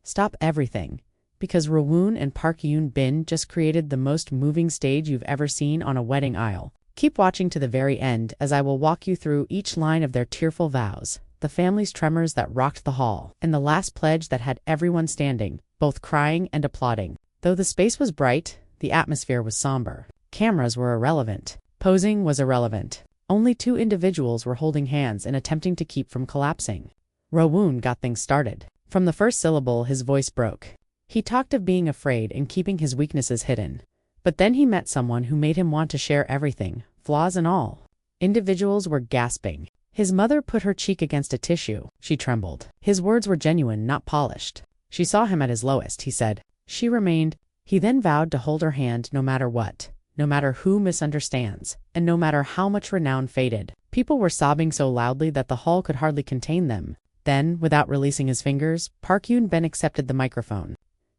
Stop everything. Because Rowoon and Park Eun just created the most moving stage you've ever seen on a wedding aisle. Keep watching to the very end as I will walk you through each line of their tearful vows, the family's tremors that rocked the hall, and the last pledge that had everyone standing, both crying and applauding. Though the space was bright, the atmosphere was somber. Cameras were irrelevant. Posing was irrelevant. Only two individuals were holding hands and attempting to keep from collapsing. Rowoon got things started. From the first syllable, his voice broke. He talked of being afraid and keeping his weaknesses hidden. But then he met someone who made him want to share everything, flaws and all. Individuals were gasping. His mother put her cheek against a tissue. She trembled. His words were genuine, not polished. She saw him at his lowest, he said. She remained. He then vowed to hold her hand no matter what, no matter who misunderstands, and no matter how much renown faded. People were sobbing so loudly that the hall could hardly contain them. Then, without releasing his fingers, Park Eun accepted the microphone.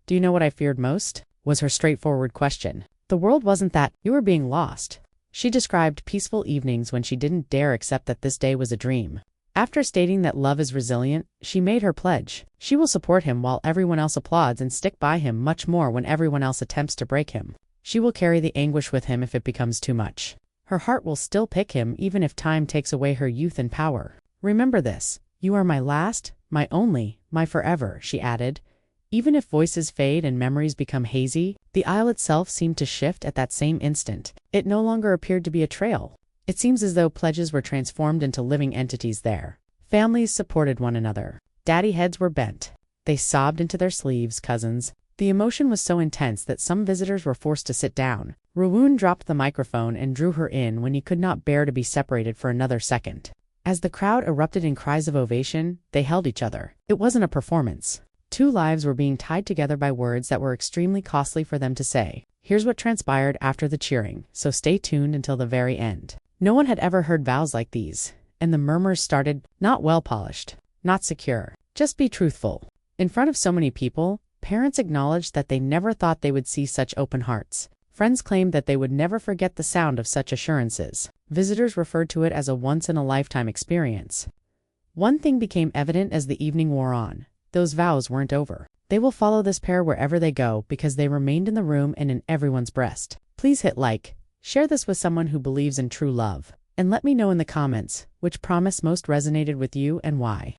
"Do you know what I feared most?" was her straightforward question. "The world wasn't that. You were being lost." She described peaceful evenings when she didn't dare accept that this day was a dream. After stating that love is resilient, she made her pledge. She will support him while everyone else applauds and stick by him much more when everyone else attempts to break him. She will carry the anguish with him if it becomes too much. Her heart will still pick him even if time takes away her youth and power. "Remember this. You are my last, my only, my forever," she added. Even if voices fade and memories become hazy, the aisle itself seemed to shift at that same instant. It no longer appeared to be a trail. It seems as though pledges were transformed into living entities there. Families supported one another. Daddy heads were bent. They sobbed into their sleeves, cousins. The emotion was so intense that some visitors were forced to sit down. Rowoon dropped the microphone and drew her in when he could not bear to be separated for another second. As the crowd erupted in cries of ovation, they held each other. It wasn't a performance. Two lives were being tied together by words that were extremely costly for them to say. Here's what transpired after the cheering, so stay tuned until the very end. No one had ever heard vows like these, and the murmurs started, not well polished, not secure. Just be truthful. In front of so many people, parents acknowledged that they never thought they would see such open hearts. Friends claimed that they would never forget the sound of such assurances. Visitors referred to it as a once-in-a-lifetime experience. One thing became evident as the evening wore on. Those vows weren't over. They will follow this pair wherever they go because they remained in the room and in everyone's breast. Please hit like, share this with someone who believes in true love, and let me know in the comments which promise most resonated with you and why.